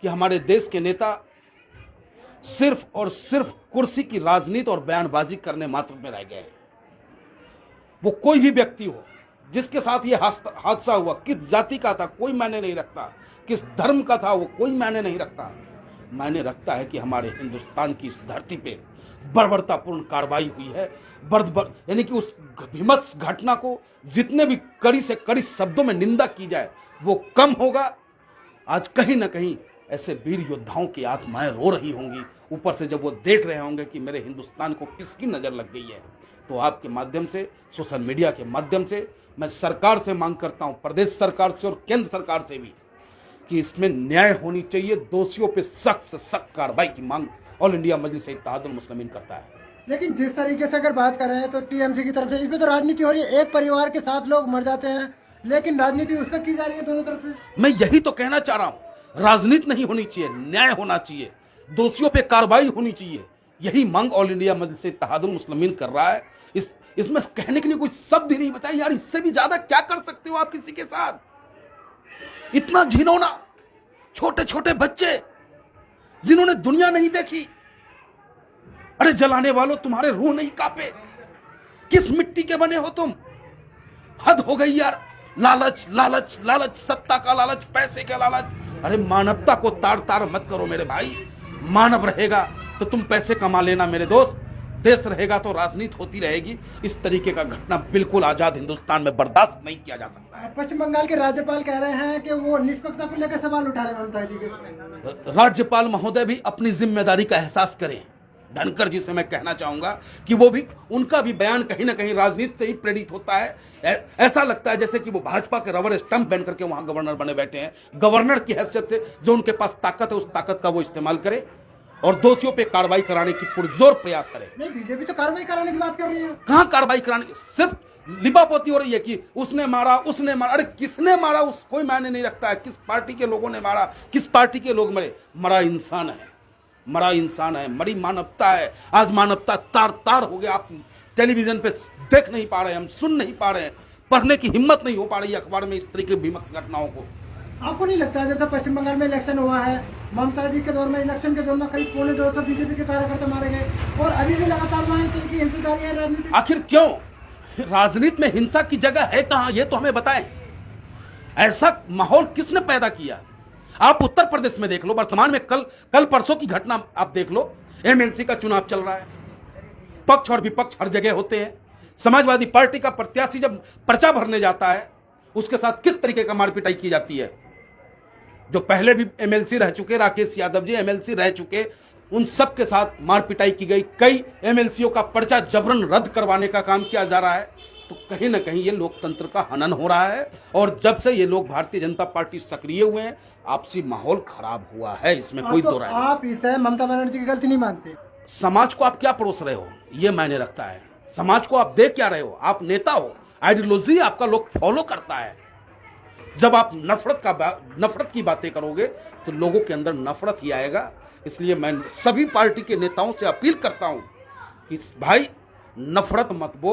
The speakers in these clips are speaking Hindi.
कि हमारे देश के नेता सिर्फ और सिर्फ कुर्सी की राजनीति और बयानबाजी करने मात्र में रह गए हैं। वो कोई भी व्यक्ति हो जिसके साथ ये हादसा हुआ, किस जाति का था कोई मायने नहीं रखता, किस धर्म का था वो कोई मायने नहीं रखता। मायने रखता है कि हमारे हिंदुस्तान की इस धरती पे बर्बरतापूर्ण कार्रवाई हुई है। यानी कि उस भीभत्स घटना को जितने भी कड़ी से कड़ी शब्दों में निंदा की जाए वो कम होगा। आज कहीं ना कहीं ऐसे वीर योद्धाओं की आत्माएं रो रही होंगी, ऊपर से जब वो देख रहे होंगे कि मेरे हिंदुस्तान को किसकी नज़र लग गई है। तो आपके माध्यम से, सोशल मीडिया के माध्यम से मैं सरकार से मांग करता हूं, प्रदेश सरकार से और केंद्र सरकार से भी, कि इसमें न्याय होनी चाहिए। दोषियों पे सख्त से सख्त कार्रवाई की मांग ऑल इंडिया मजलिस-ए-इत्तेहादुल मुस्लिमीन करता है। लेकिन जिस तरीके से अगर बात कर रहे हैं तो टीएमसी की तरफ से इसमें तो राजनीति हो रही है। एक परिवार के 7 लोग मर जाते हैं, लेकिन राजनीति उस पर की जा रही है दोनों तरफ से। मैं यही तो कहना चाह रहा हूं, राजनीति नहीं होनी चाहिए, न्याय होना चाहिए, दोषियों पे कार्रवाई होनी चाहिए। यही मांग ऑल इंडिया मजलिस-ए-इत्तेहादुल मुस्लिमीन कर रहा है। इसमें कहने के लिए कोई शब्द ही नहीं बचा यार। इससे भी ज्यादा क्या कर सकते हो आप किसी के साथ? इतना घिनौना, छोटे छोटे बच्चे जिन्होंने दुनिया नहीं देखी, अरे जलाने वालों तुम्हारे रूह नहीं कांपे? किस मिट्टी के बने हो तुम? हद हो गई यार। लालच लालच लालच, सत्ता का लालच, पैसे का लालच। अरे मानवता को तार तार मत करो मेरे भाई। मानव रहेगा तो तुम पैसे कमा लेना मेरे दोस्त, देश रहेगा तो राजनीति होती रहेगी। इस तरीके का घटना बिल्कुल आजाद हिंदुस्तान में बर्दाश्त नहीं किया जा सकता है। पश्चिम बंगाल के राज्यपाल कह रहे हैं कि वो निष्पक्षता को लेकर सवाल उठा रहे हैं ममता जी के। राज्यपाल महोदय भी अपनी जिम्मेदारी का एहसास करें। धनखड़ जी से मैं कहना चाहूंगा कि वो भी, उनका भी बयान कहीं ना कहीं राजनीति से ही प्रेरित होता है। ऐसा लगता है जैसे कि वो भाजपा के रबर स्टंप बन करके वहां गवर्नर बने बैठे हैं। गवर्नर की हैसियत से जो उनके पास ताकत है उस ताकत का वो इस्तेमाल करे और दोषियों पे कार्रवाई कराने की पुरजोर प्रयास करे। नहीं, बीजेपी तो कार्रवाई कराने की बात कर रही है। कहां कार्रवाई कराने की? सिर्फ लिपापोती हो रही है कि उसने मारा, उसने मारा। अरे किसने मारा उस कोई मायने नहीं रखता है। किस पार्टी के लोगों ने मारा, किस पार्टी के लोग मरे, मरा इंसान है, मरा इंसान है, मरी मानवता है। आज मानवता तार तार हो गया। आप टेलीविजन पे देख नहीं पा रहे, हम सुन नहीं पा रहे हैं, पढ़ने की हिम्मत नहीं हो पा रही अखबार में इस तरीके की भीभत्स घटनाओं को। आपको नहीं लगता जब तक पश्चिम बंगाल में इलेक्शन हुआ है, ममता जी के दौर में, इलेक्शन के दौर में करीब 250 बीजेपी के कार्यकर्ता मारे गए और अभी भी लगातार वहाँ की हिंसा जारी है राजनीति? आखिर क्यों? राजनीति में हिंसा की जगह है कहाँ, ये तो हमें बताएं। ऐसा माहौल किसने पैदा किया? आप उत्तर प्रदेश में देख लो, वर्तमान में कल परसों की घटना आप देख लो। एमएलसी का चुनाव चल रहा है, पक्ष और विपक्ष हर जगह होते हैं। समाजवादी पार्टी का प्रत्याशी जब पर्चा भरने जाता है उसके साथ किस तरीके का मारपिटाई की जाती है। जो पहले भी एमएलसी रह चुके, राकेश यादव जी एमएलसी रह चुके, उन सब के साथ मारपिटाई की गई। कई एमएलसीओ का पर्चा जबरन रद्द करवाने का काम किया जा रहा है। तो कहीं ना कहीं ये लोकतंत्र का हनन हो रहा है। और जब से ये लोग भारतीय जनता पार्टी सक्रिय हुए हैं, आपसी माहौल खराब हुआ है, इसमें कोई दो राय नहीं। आप इसे ममता बनर्जी की गलती नहीं मानते? समाज को आप क्या परोस रहे हो ये मायने रखता है। समाज को आप दे क्या रहे हो? आप नेता हो, आइडियोलॉजी आपका लोग फॉलो करता है। जब आप नफरत की बातें करोगे तो लोगों के अंदर नफरत ही आएगा। इसलिए मैं सभी पार्टी के नेताओं से अपील करता हूं कि भाई नफरत मत बो,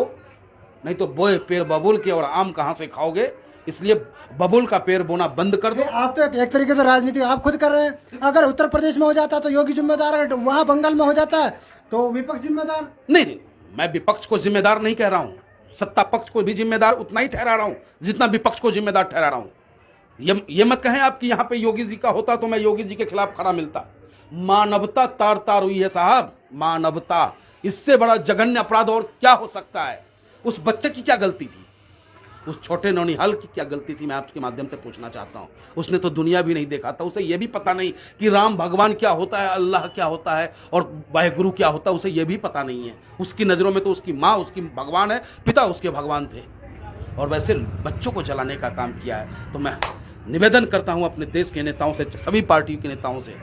नहीं तो बोए पेड़ बबूल के और आम कहां से खाओगे। इसलिए बबूल का पेड़ बोना बंद कर दो। आप तो एक तरीके से राजनीति आप खुद कर रहे हैं। अगर उत्तर प्रदेश में हो जाता तो योगी जिम्मेदार, अगर वहां बंगाल में हो जाता है तो विपक्ष जिम्मेदार। नहीं, मैं विपक्ष को जिम्मेदार नहीं कह रहा हूं, सत्ता पक्ष को भी जिम्मेदार उतना ही ठहरा रहा हूं जितना विपक्ष को जिम्मेदार ठहरा रहा हूं। ये मत कहें आप कि यहां पे योगी जी का होता तो मैं योगी जी के खिलाफ खड़ा मिलता। मानवता तार तार हुई है साहब, मानवता। इससे बड़ा जघन्य अपराध और क्या हो सकता है? उस बच्चे की क्या गलती थी? उस छोटे नौनिहाल की क्या गलती थी? मैं आपके माध्यम से पूछना चाहता हूं। उसने तो दुनिया भी नहीं देखा था, उसे यह भी पता नहीं कि राम भगवान क्या होता है, अल्लाह क्या होता है और वाहेगुरु क्या होता है, उसे यह भी पता नहीं है। उसकी नज़रों में तो उसकी माँ उसकी भगवान है, पिता उसके भगवान थे, और वैसे बच्चों को जलाने का काम किया है। तो मैं निवेदन करता हूं अपने देश के नेताओं से, सभी पार्टियों के नेताओं से,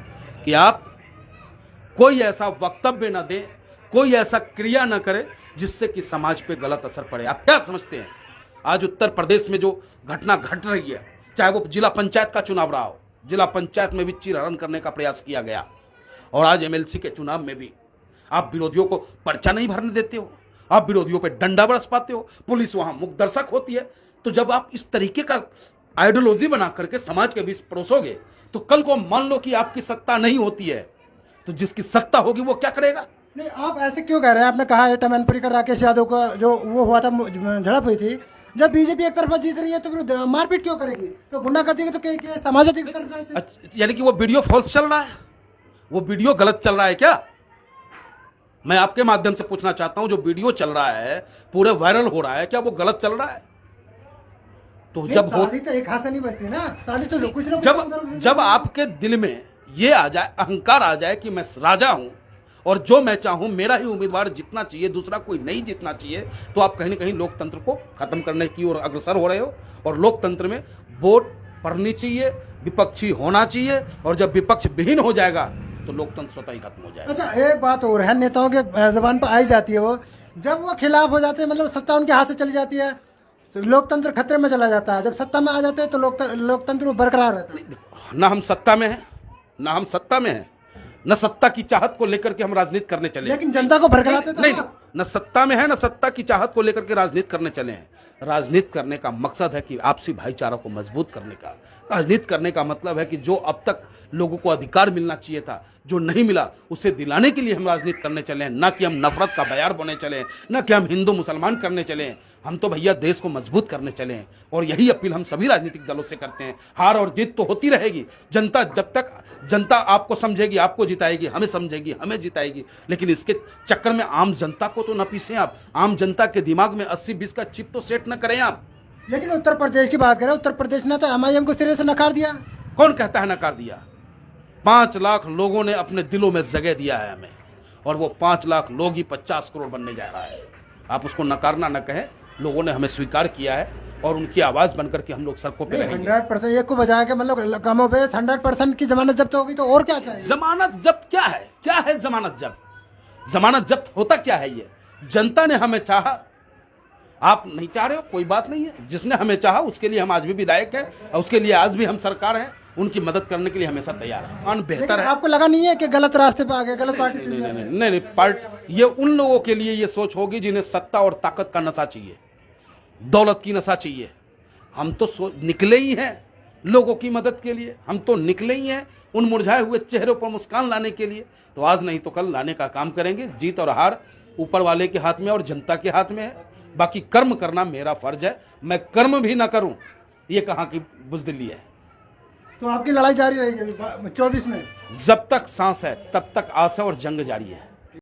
कि आप कोई ऐसा वक्तव्य न दें, कोई ऐसा क्रिया न करे जिससे कि समाज पे गलत असर पड़े। आप क्या समझते हैं आज उत्तर प्रदेश में जो घटना घट रही है, चाहे वो जिला पंचायत का चुनाव रहा हो, जिला पंचायत में भी चीरहरण करने का प्रयास किया गया, और आज एमएलसी के चुनाव में भी आप विरोधियों को पर्चा नहीं भरने देते हो, आप विरोधियों पे डंडा बरस पाते हो, पुलिस वहां मुख दर्शक होती है। तो जब आप इस तरीके का आइडियोलॉजी बना करके समाज के बीच परोसोगे तो कल को मान लो कि आपकी सत्ता नहीं होती है, तो जिसकी सत्ता होगी वो क्या करेगा? नहीं, आप ऐसे क्यों कह रहे हैं? आपने कहा है टमनपुरी का राकेश यादव का जो वो हुआ था, झड़प हुई थी, जब बीजेपी एक तरफा जीत रही है तो फिर मारपीट क्यों करेगी? तो गुंडा कर देगी तो क्या समाजवादी की तरफ जाएगी? यानी कि वो वीडियो फॉल्स चल रहा है, वो वीडियो गलत चल रहा है क्या? मैं आपके माध्यम से पूछना चाहता हूं, जो वीडियो चल रहा है पूरे वायरल हो रहा है, क्या वो गलत चल रहा है? तो जब हो ताली तो एक हाथ से नहीं बजती ना, ताली तो कुछ ना कुछ जब आपके दिल में ये आ जाए, अहंकार आ जाए कि मैं राजा हूं और जो मैं चाहूं मेरा ही उम्मीदवार जीतना चाहिए, दूसरा कोई नहीं जीतना चाहिए, तो आप कहीं ना कहीं लोकतंत्र को खत्म करने की ओर अग्रसर हो रहे हो। और लोकतंत्र में वोट पड़नी चाहिए, विपक्षी होना चाहिए, और जब विपक्ष विहीन हो जाएगा तो लोकतंत्र स्वतः ही खत्म हो जाएगा। अच्छा, एक बात और है, नेताओं के जबान पर आई जाती है, वो जब वो खिलाफ हो जाते हैं, मतलब सत्ता उनके हाथ से चली जाती है, तो लोकतंत्र खतरे में चला जाता है। जब सत्ता में आ जाते हैं तो लोकतंत्र बरकरार रहता है। ना हम सत्ता में हैं, ना हम सत्ता में हैं, न सत्ता की चाहत को लेकर के हम राजनीति करने चले, लेकिन जनता को भड़काते तो नहीं, न सत्ता में है, न सत्ता की चाहत को लेकर के राजनीति करने चले हैं। राजनीति करने का मकसद है कि आपसी भाईचारा को मजबूत करने का। राजनीति करने का मतलब है कि जो अब तक लोगों को अधिकार मिलना चाहिए था, जो नहीं मिला, उसे दिलाने के लिए हम राजनीति करने चले हैं, ना कि हम नफरत का बयार बने चले हैं, ना कि हम हिंदू मुसलमान करने चले हैं। हम तो भैया देश को मजबूत करने चले हैं, और यही अपील हम सभी राजनीतिक दलों से करते हैं। हार और जीत तो होती रहेगी, जनता जब तक जनता आपको समझेगी आपको जिताएगी, हमें समझेगी हमें जिताएगी, लेकिन इसके चक्कर में आम जनता को तो न पीसें आप। आम जनता के दिमाग में 80-20 का चिप तो सेट न करें आप। लेकिन उत्तर प्रदेश की बात करें, उत्तर प्रदेश ने तो एमआईएम को सिरे से नकार दिया। कौन कहता है नकार दिया? 5 लाख लोगों ने अपने दिलों में जगह दिया है हमें, और वो 5 लाख लोग ही 50 करोड़ बनने जा रहा है। आप उसको नकारना न कहें, लोगों ने हमें स्वीकार किया है और उनकी आवाज बनकर के हम लोग सड़कों पे रहेंगे। 100% ये को बजा के, मतलब कमो पे 100% की जमानत जब्त होगी, तो और क्या चाहिए? जमानत जब्त क्या है? क्या है जमानत जब्त? जमानत जब्त होता क्या है? ये जनता ने हमें चाहा, आप नहीं चाह रहे हो, कोई बात नहीं है। जिसने हमें चाहा उसके लिए हम आज भी विधायक हैं, और उसके लिए आज भी हम सरकार हैं, उनकी मदद करने के लिए हमेशा तैयार है। मान बेहतर है। आपको लगा नहीं है कि गलत रास्ते पे आ गए, गलत पार्टी चुन लिया? नहीं, ये उन लोगों के लिए ये सोच होगी जिन्हें सत्ता और ताकत का नशा चाहिए, दौलत की नशा चाहिए। हम तो निकले ही हैं लोगों की मदद के लिए, हम तो निकले ही हैं उन मुरझाए हुए चेहरों पर मुस्कान लाने के लिए। तो आज नहीं तो कल लाने का काम करेंगे। जीत और हार ऊपर वाले के हाथ में और जनता के हाथ में है। बाकी कर्म करना मेरा फर्ज है, मैं कर्म भी ना करूं ये कहाँ की बुजदिली है। तो आपकी लड़ाई जारी रहेगी 24 में? जब तक सांस है तब तक आस है और जंग जारी है।